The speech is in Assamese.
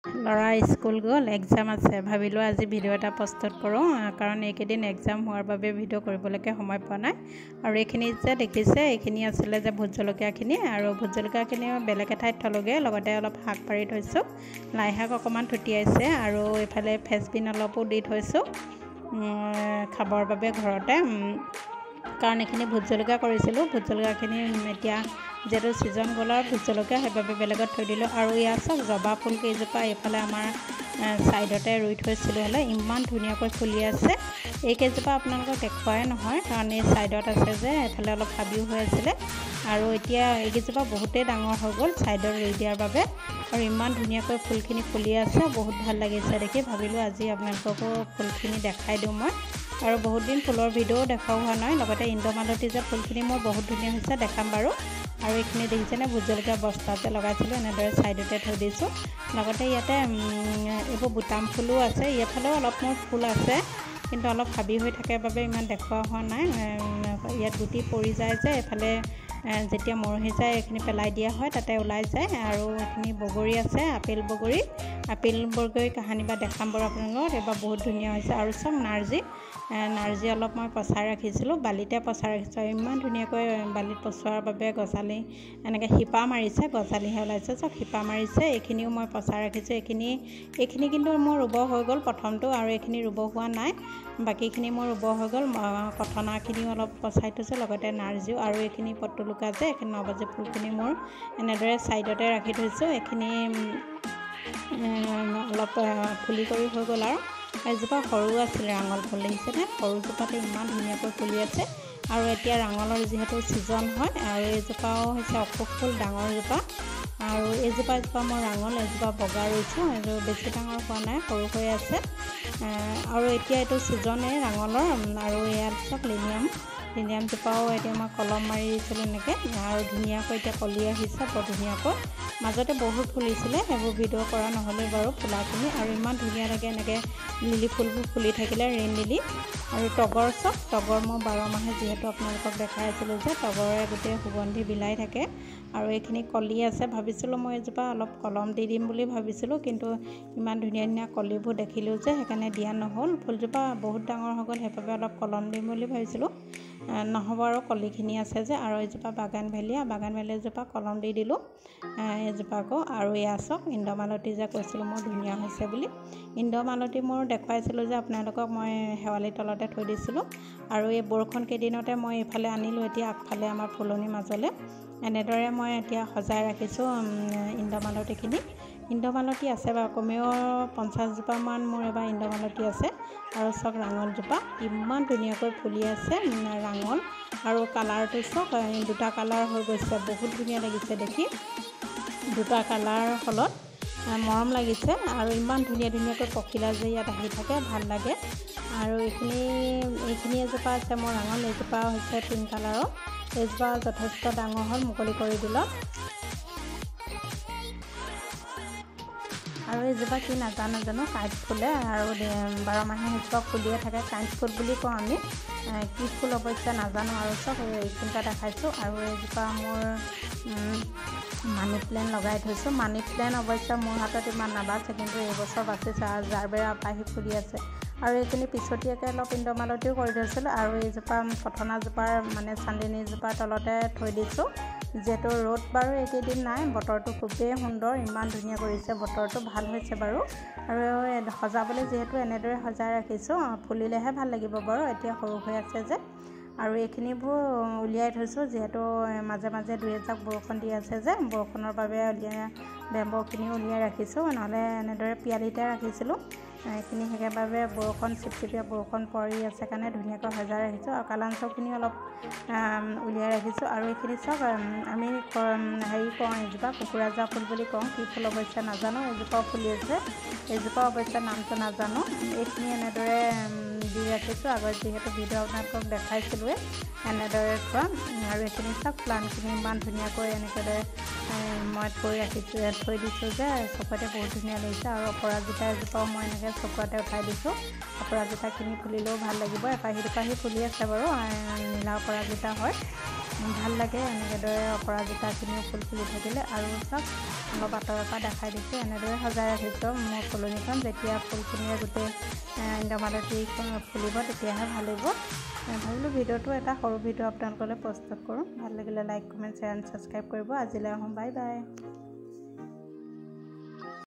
ল'ৰা স্কুল গ'ল, এক্সাম আছে। ভাবিলোঁ আজি ভিডিঅ' এটা পষ্টত কৰোঁ, কাৰণ এইকেইদিন এক্সাম হোৱাৰ বাবে ভিডিঅ' কৰিবলৈকে সময় পোৱা নাই। আৰু এইখিনি যে দেখিছে, এইখিনি আছিলে যে ভোট জলকীয়াখিনি, আৰু ভোট জলকীয়াখিনি বেলেগ এঠাইত থ'লোগৈ। লগতে অলপ শাক পাৰি থৈছোঁ, লাই শাক অকণমান থুটিয়াইছে, আৰু এইফালে ফ্ৰেঞ্চবিন অলপো দি থৈছোঁ খাবৰ বাবে ঘৰতে। কাৰণ এইখিনি ভোট জলকীয়া কৰিছিলোঁ, ভোট জলকীয়াখিনি এতিয়া যিহেতু ছিজন গ'ল আৰু ভোট জলকীয়া সেইবাবে বেলেগত থৈ দিলোঁ। আৰু ইয়াত চাওক জবা ফুল কেইজোপা এইফালে আমাৰ ছাইডতে ৰুই থৈছিলোঁ, হ'লে ইমান ধুনীয়াকৈ ফুলি আছে। এইকেইজোপা আপোনালোকক দেখুৱাই নহয়, কাৰণ এই ছাইডত আছে যে এইফালে অলপ হাবিও হৈ আছিলে। আৰু এতিয়া এইকেইজোপা বহুতেই ডাঙৰ হৈ গ'ল ছাইডত ৰুই দিয়াৰ বাবে, আৰু ইমান ধুনীয়াকৈ ফুলখিনি ফুলি আছে, বহুত ভাল লাগিছে দেখি। ভাবিলোঁ আজি আপোনালোককো ফুলখিনি দেখাই দিওঁ মই। আৰু বহুত দিন ফুলৰ ভিডিঅ'ও দেখাও হোৱা নাই। লগতে ইন্দ্ৰমালতী যে ফুলখিনি মোৰ বহুত ধুনীয়া হৈছে, দেখাম বাৰু। আৰু এইখিনি দেখিছেনে, ভোট জলকীয়া বস্তাত যে লগাইছিলোঁ, এনেদৰে ছাইডতে থৈ দিছোঁ। লগতে ইয়াতে এইবোৰ বুটাম ফুলো আছে, এইফালেও অলপ মোৰ ফুল আছে, কিন্তু অলপ হাবি হৈ থাকে বাবে ইমান দেখুওৱা হোৱা নাই। ইয়াত গুটি পৰি যায় যে, এইফালে যেতিয়া মৰহি যায় এইখিনি পেলাই দিয়া হয়, তাতে ওলাই যায়। আৰু এইখিনি বগৰী আছে, আপেল বগৰী কাহানি বা দেখাম বাৰু আপোনালোকক। এইবাৰ বহুত ধুনীয়া হৈছে। আৰু চাওক নাৰ্জী অলপ মই পচাই ৰাখিছিলোঁ, বালিতে পচাই ৰাখিছোঁ। ইমান ধুনীয়াকৈ বালিত পচোৱাৰ বাবে গজালি এনেকৈ শিপা মাৰিছে, গজালিহে ওলাইছে। চাওক শিপা মাৰিছে, এইখিনিও মই পচাই ৰাখিছোঁ। এইখিনি কিন্তু মোৰ ৰুব হৈ গ'ল প্ৰথমটো, আৰু এইখিনি ৰুব হোৱা নাই। বাকীখিনি মোৰ ৰুব হৈ গ'ল। কথনাখিনিও অলপ পচাই থৈছোঁ, লগতে নাৰ্জীও। আৰু এইখিনি পটুলুকা যে, এইখিনি 9 বাজি ফুলখিনি মোৰ এনেদৰে ছাইডতে ৰাখি থৈছোঁ। এইখিনি অলপ ফুলি কৰি হৈ গ'ল। আৰু এজোপা সৰু আছিলে ৰাঙল ফুল, দেখিছেনে, সৰুজোপাতে ইমান ধুনীয়াকৈ ফুলি আছে। আৰু এতিয়া ৰাঙলৰ যিহেতু ছিজন হয়, আৰু এইজোপাও হৈছে অশোক ফুল, ডাঙৰজোপা। আৰু এজোপা মই ৰাঙল, এজোপা বগা ৰুইছোঁ। এইটো বেছি ডাঙৰ হোৱা নাই, সৰু হৈ আছে। আৰু এতিয়া এইটো ছিজনেই ৰাঙলৰ। আৰু ইয়াত চাওক লিনিয়ামজোপাও এতিয়া মই কলম মাৰিছিলোঁ এনেকৈ, আৰু ধুনীয়াকৈ এতিয়া কলি আহিছে বৰ ধুনীয়াকৈ। মাজতে বহুত ফুলিছিলে, সেইবোৰ ভিডিঅ' কৰা নহ'লে বাৰু ফুলাখিনি। আৰু ইমান ধুনীয়া লাগে এনেকৈ লিলি ফুলবোৰ ফুলি থাকিলে, ৰেইন লিলি। আৰু তগৰ চাওক, তগৰ মই 12 মাহে যিহেতু আপোনালোকক দেখাই আছিলোঁ যে, তগৰে গোটেই সুগন্ধি বিলাই থাকে। আৰু এইখিনি কলি আছে, ভাবিছিলোঁ মই এজোপা অলপ কলম দি দিম বুলি ভাবিছিলোঁ, কিন্তু ইমান ধুনীয়া কলিবোৰ দেখিলোঁ যে সেইকাৰণে দিয়া নহ'ল। ফুলজোপা বহুত ডাঙৰ হৈ গ'ল, সেইবাবে অলপ কলম দিম বুলি ভাবিছিলোঁ, নহ'ব আৰু কলিখিনি আছে যে। আৰু এজোপা বাগানভেলিয়াজোপা কলম দি দিলোঁ এজোপা আকৌ। আৰু এয়া চাওক ইন্দ্ৰমালতী যে কৈছিলোঁ মোৰ ধুনীয়া হৈছে বুলি, ইন্দ্ৰমালতী মোৰ দেখুৱাইছিলোঁ যে আপোনালোকক, মই শেৱালিৰ তলতে থৈ দিছিলোঁ। আৰু এই বৰষুণ কেইদিনতে মই এইফালে আনিলোঁ, এতিয়া আগফালে আমাৰ ফুলনিৰ মাজলৈ। এনেদৰে মই এতিয়া সজাই ৰাখিছোঁ ইন্দ্ৰমালতী আছে বাৰু, কমেও 50 জোপামান মোৰ এবাৰ ইন্দ্ৰমালতী আছে। আৰু চাওক ৰাঙলজোপা ইমান ধুনীয়াকৈ ফুলি আছে, ৰাঙল। আৰু কালাৰটো চাওক, 2টা কালাৰ হৈ গৈছে, বহুত ধুনীয়া লাগিছে দেখি। 2টা কালাৰ ফলত মৰম লাগিছে। আৰু ইমান ধুনীয়াকৈ পখিলা যে ইয়াত আহি থাকে, ভাল লাগে। আৰু এইখিনি এজোপা আছে মোৰ ৰাঙল, এজোপা হৈছে পিংক কালাৰৰ। এইজোপা যথেষ্ট ডাঙৰ হ'ল, মুকলি কৰি দিলোঁ। আৰু এইজোপা কি নাজানো কাঁইট ফুলে, আৰু 12 মাহে সেইজোপা ফুলিয়ে থাকে, কাঁইট ফুল বুলি কওঁ আমি। কি ফুল অৱশ্যে নাজানো। আৰু চাওক এইখিনিটা দেখাইছোঁ। আৰু এইজোপা মোৰ মানি প্লেণ্ট লগাই থৈছোঁ। মানি প্লেণ্ট অৱশ্যে মোৰ হাতত ইমান নাবাছে, কিন্তু এইবছৰ বাচিছে, আৰু জাৰবেৰা আপাহি ফুলি আছে। আৰু এইখিনি পিছতীয়াকৈ অলপ ইন্দ্ৰমালতীও কৰি থৈছিলোঁ। আৰু এইজোপা কথনাজোপাৰ চান্দিনীজোপাৰ তলতে থৈ দিছোঁ, যিহেতু ৰ'দ বাৰু এইকেইদিন নাই। বতৰটো খুবেই সুন্দৰ, ইমান ধুনীয়া কৰিছে, বতৰটো ভাল হৈছে বাৰু। আৰু সজাবলৈ যিহেতু এনেদৰে সজাই ৰাখিছোঁ, ফুলিলেহে ভাল লাগিব বাৰু, এতিয়া সৰু হৈ আছে যে। আৰু এইখিনিবোৰ উলিয়াই থৈছোঁ, যিহেতু মাজে মাজে 2-এজাক বৰষুণ দি আছে যে, বৰষুণৰ বাবে বেম্বৰখিনিও উলিয়াই ৰাখিছোঁ, নহ'লে এনেদৰে পিয়ালিতে ৰাখিছিলোঁ। এইখিনি সেইবাবে চিপচিপীয়া বৰষুণ পৰি আছে কাৰণে ধুনীয়াকৈ সজাই ৰাখিছোঁ। আৰু কালাঞ্চৰখিনি অলপ উলিয়াই ৰাখিছোঁ। আৰু এইখিনি চাওক, আমি কওঁ এজোপা কুকুৰাজোৱা ফুল বুলি কওঁ, কি ফুল অৱশ্যে নাজানো। এজোপাও ফুলি আছে, এজোপা অৱশ্যে নামটো নাজানো। এইখিনি এনেদৰে দি ৰাখিছোঁ, আগত যিহেতু ভিডিঅ' আপোনালোকক দেখাইছিলোঁৱে এনেদৰে থোৱা। আৰু এইখিনি চাওক প্লাণ্টখিনি ইমান ধুনীয়াকৈ এনেকৈ মই থৈ দিছোঁ যে, চকুতে বহুত ধুনীয়া লাগিছে। আৰু অপৰাজিতা এজোপাও মই এনেকৈ চকুতে উঠাই দিছোঁ। অপৰাজিতাখিনি ফুলিলেও ভাল লাগিব, এপাহি দুপাহি ফুলি আছে বাৰু, নীলা অপৰাজিতা হয়। ভাল লাগে এনেদৰে অপৰাজিতাখিনিও ফুল ফুলি থাকিলে। আৰু চাওক অলপ আঁতৰৰ পৰা দেখাই দিছোঁ, এনেদৰে সজাই ৰাখিছোঁ মোৰ ফুলনিখন। যেতিয়া ফুলখিনিয়ে গোটেই ইন্দ্ৰমালতীখন ফুলিব তেতিয়াহে ভাল লাগিব। ভাবিলোঁ ভিডিঅ'টো এটা সৰু ভিডিঅ' আপোনালোকলৈ প্ৰস্তুত কৰোঁ। ভাল লাগিলে like, comment, share and subscribe কৰিব। আজিলৈ আহোঁ, বাই বাই।